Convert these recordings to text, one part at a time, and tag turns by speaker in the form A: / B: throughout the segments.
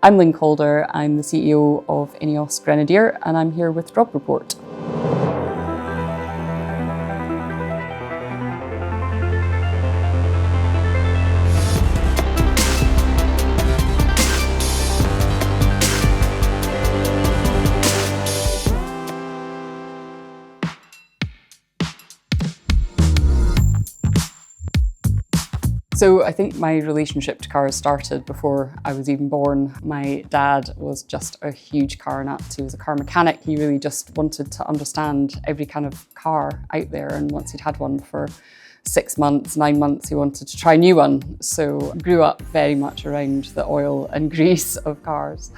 A: I'm Lynn Calder, I'm the CEO of Ineos Grenadier, and I'm here with Robb Report. So I think my relationship to cars started before I was even born. My dad was just a huge car nut. He was a car mechanic. He really just wanted to understand every kind of car out there. And once he'd had one for 6 months, 9 months, he wanted to try a new one. So I grew up very much around the oil and grease of cars.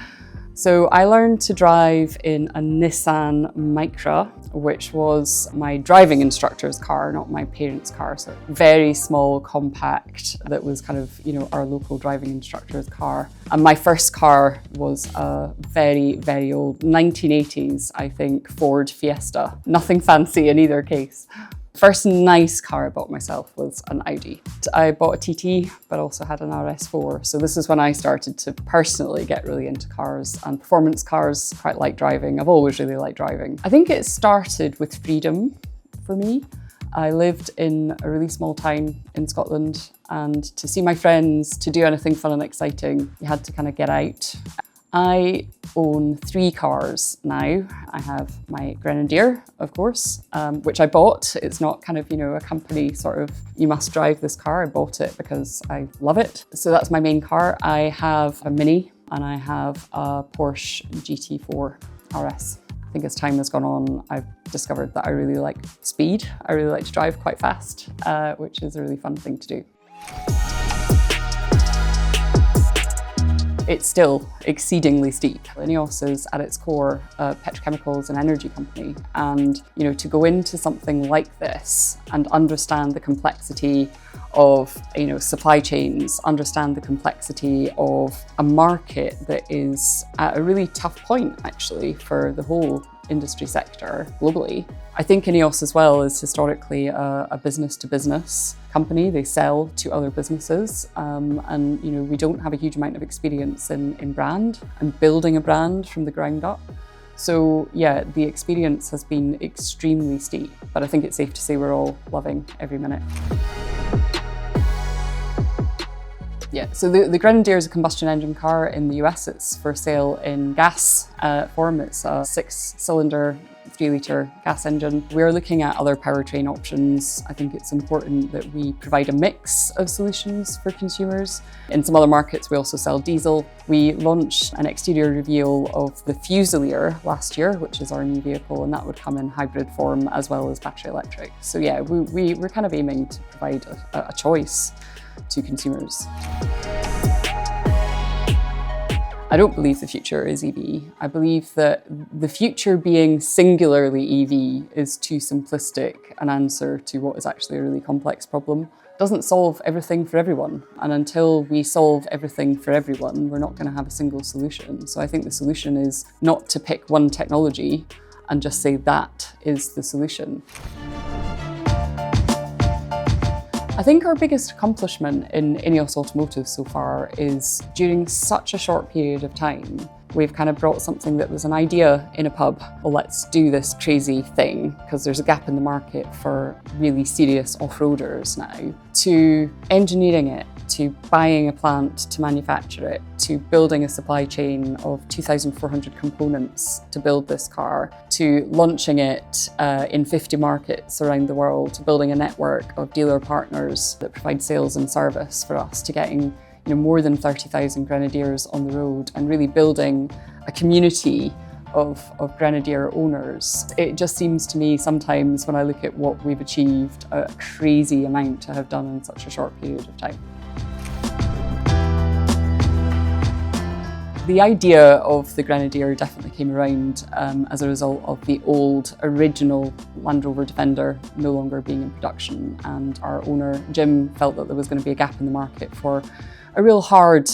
A: So I learned to drive in a Nissan Micra, which was my driving instructor's car, not my parents' car. So very small, compact, that was kind of, our local driving instructor's car. And my first car was a very, very old 1980s, I think, Ford Fiesta. Nothing fancy in either case. First nice car I bought myself was an Audi. I bought a TT, but also had an RS4. So this is when I started to personally get really into cars and performance cars. Quite like driving. I've always really liked driving. I think it started with freedom for me. I lived in a really small town in Scotland, and to see my friends, to do anything fun and exciting, you had to kind of get out. I own 3 cars now. I have my Grenadier, of course, which I bought. It's not kind of, a company sort of, you must drive this car. I bought it because I love it. So that's my main car. I have a Mini and I have a Porsche GT4 RS. I think as time has gone on, I've discovered that I really like speed. I really like to drive quite fast, which is a really fun thing to do. It's still exceedingly steep. Ineos is at its core a petrochemicals and energy company, and to go into something like this and understand the complexity of supply chains, understand the complexity of a market that is at a really tough point actually for the whole industry sector globally. I think Ineos as well is historically a business-to-business company. They sell to other businesses, and we don't have a huge amount of experience in brand and building a brand from the ground up. So yeah, the experience has been extremely steep, but I think it's safe to say we're all loving every minute. Yeah, so the Grenadier is a combustion engine car in the US. It's for sale in gas form. It's a 6-cylinder, 3-litre gas engine. We're looking at other powertrain options. I think it's important that we provide a mix of solutions for consumers. In some other markets, we also sell diesel. We launched an exterior reveal of the Fusilier last year, which is our new vehicle, and that would come in hybrid form as well as battery electric. So yeah, we're kind of aiming to provide a choice to consumers. I don't believe the future is EV. I believe that the future being singularly EV is too simplistic an answer to what is actually a really complex problem. It doesn't solve everything for everyone. And until we solve everything for everyone, we're not going to have a single solution. So I think the solution is not to pick one technology and just say that is the solution. I think our biggest accomplishment in Ineos Automotive so far is during such a short period of time, we've kind of brought something that was an idea in a pub. Well, let's do this crazy thing because there's a gap in the market for really serious off-roaders now, to engineering it, to buying a plant to manufacture it, to building a supply chain of 2,400 components to build this car, to launching it in 50 markets around the world, to building a network of dealer partners that provide sales and service for us, to getting more than 30,000 Grenadiers on the road and really building a community of Grenadier owners. It just seems to me sometimes when I look at what we've achieved, a crazy amount to have done in such a short period of time. The idea of the Grenadier definitely came around as a result of the old original Land Rover Defender no longer being in production, and our owner Jim felt that there was going to be a gap in the market for a real hard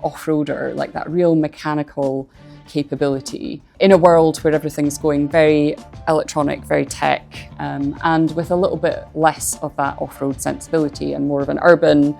A: off-roader, like that real mechanical capability in a world where everything's going very electronic, very tech, and with a little bit less of that off-road sensibility and more of an urban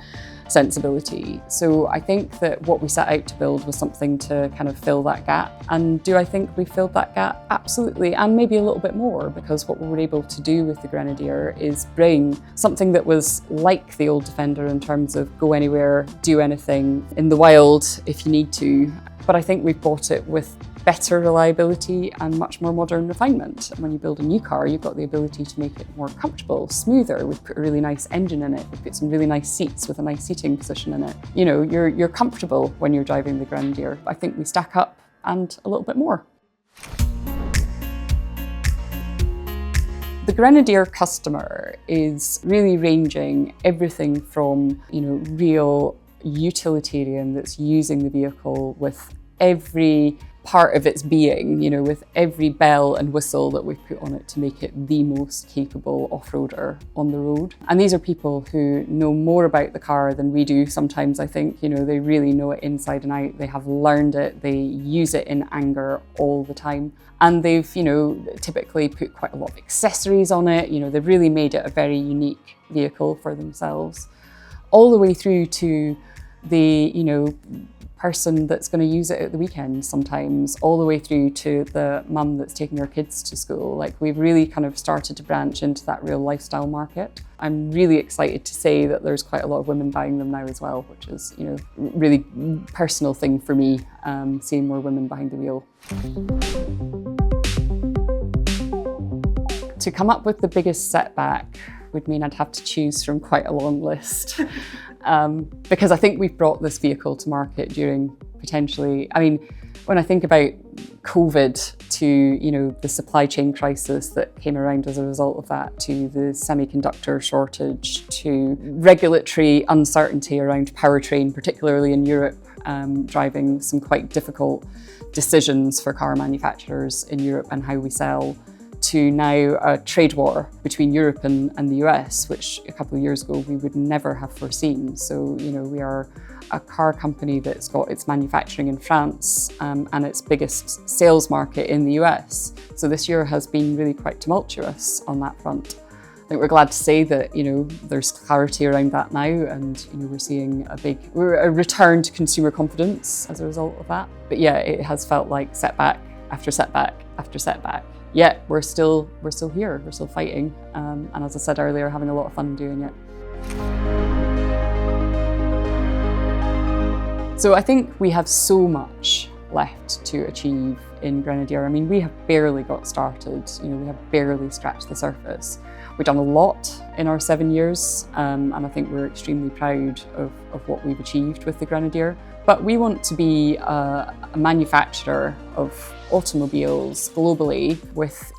A: sensibility. So I think that what we set out to build was something to kind of fill that gap. And do I think we filled that gap? Absolutely, and maybe a little bit more, because what we were able to do with the Grenadier is bring something that was like the old Defender in terms of go anywhere, do anything in the wild if you need to. But I think we've bought it with better reliability and much more modern refinement. When you build a new car, you've got the ability to make it more comfortable, smoother. We've put a really nice engine in it. We've put some really nice seats with a nice seating position in it. You know, you're comfortable when you're driving the Grenadier. I think we stack up and a little bit more. The Grenadier customer is really ranging everything from, real utilitarian that's using the vehicle with every part of its being, with every bell and whistle that we've put on it to make it the most capable off-roader on the road. And these are people who know more about the car than we do sometimes, I think. They really know it inside and out. They have learned it. They use it in anger all the time. And they've, typically put quite a lot of accessories on it. They've really made it a very unique vehicle for themselves. All the way through to the, person that's going to use it at the weekend sometimes, all the way through to the mum that's taking her kids to school. Like, we've really kind of started to branch into that real lifestyle market. I'm really excited to say that there's quite a lot of women buying them now as well, which is, really personal thing for me, seeing more women behind the wheel. To come up with the biggest setback would mean I'd have to choose from quite a long list. Because I think we've brought this vehicle to market during potentially, when I think about COVID to, the supply chain crisis that came around as a result of that, to the semiconductor shortage, to regulatory uncertainty around powertrain, particularly in Europe, driving some quite difficult decisions for car manufacturers in Europe and how we sell, to now a trade war between Europe and the US, which a couple of years ago we would never have foreseen. So, we are a car company that's got its manufacturing in France and its biggest sales market in the US. So this year has been really quite tumultuous on that front. I think we're glad to say that, there's clarity around that now, and, we're seeing a return to consumer confidence as a result of that. But yeah, it has felt like setback after setback after setback. Yet we're still here, we're still fighting. And as I said earlier, having a lot of fun doing it. So I think we have so much left to achieve in Grenadier. We have barely got started. We have barely scratched the surface. We've done a lot in our 7 years, and I think we're extremely proud of what we've achieved with the Grenadier. But we want to be a manufacturer of automobiles globally with,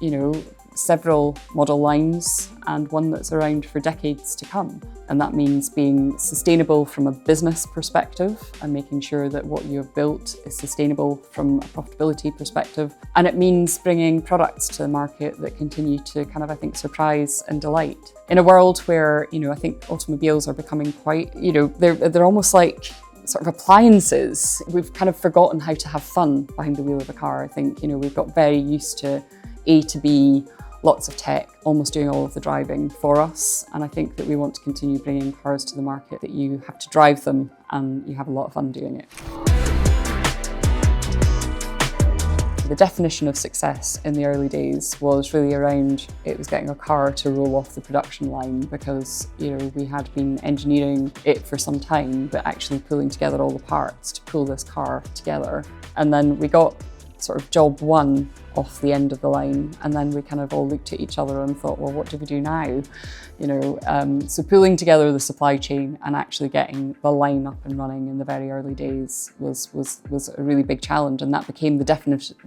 A: several model lines and one that's around for decades to come. And that means being sustainable from a business perspective and making sure that what you have built is sustainable from a profitability perspective. And it means bringing products to the market that continue to kind of, I think, surprise and delight. In a world where, I think automobiles are becoming quite, they're almost like sort of appliances. We've kind of forgotten how to have fun behind the wheel of a car. I think, we've got very used to A to B, lots of tech, almost doing all of the driving for us. And I think that we want to continue bringing cars to the market that you have to drive them and you have a lot of fun doing it. The definition of success in the early days was really around, it was getting a car to roll off the production line, because we had been engineering it for some time, but actually pulling together all the parts to pull this car together. And then we got sort of job one off the end of the line, and then we kind of all looked at each other and thought, well, what do we do now? So pulling together the supply chain and actually getting the line up and running in the very early days was a really big challenge, and that became the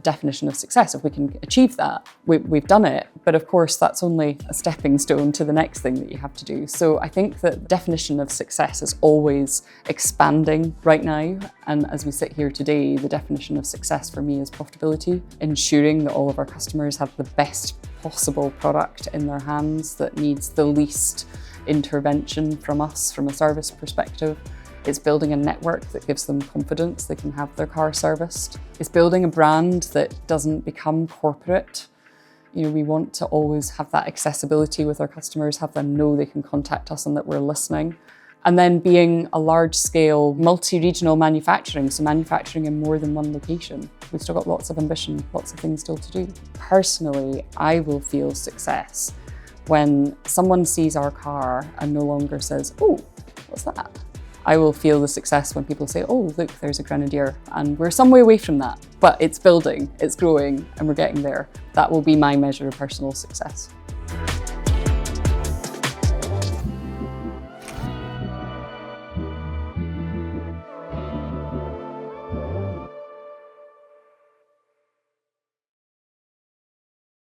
A: definition of success. If we can achieve that, we've done it. But of course, that's only a stepping stone to the next thing that you have to do. So I think that the definition of success is always expanding right now. And as we sit here today, the definition of success for me is profitability, ensuring that all of our customers have the best possible product in their hands that needs the least intervention from us from a service perspective. It's building a network that gives them confidence they can have their car serviced. It's building a brand that doesn't become corporate. We want to always have that accessibility with our customers, have them know they can contact us and that we're listening. And then being a large-scale, multi-regional manufacturing, so manufacturing in more than one location. We've still got lots of ambition, lots of things still to do. Personally, I will feel success when someone sees our car and no longer says, "Oh, what's that?" I will feel the success when people say, "Oh, look, there's a Grenadier." And we're some way away from that, but it's building, it's growing, and we're getting there. That will be my measure of personal success.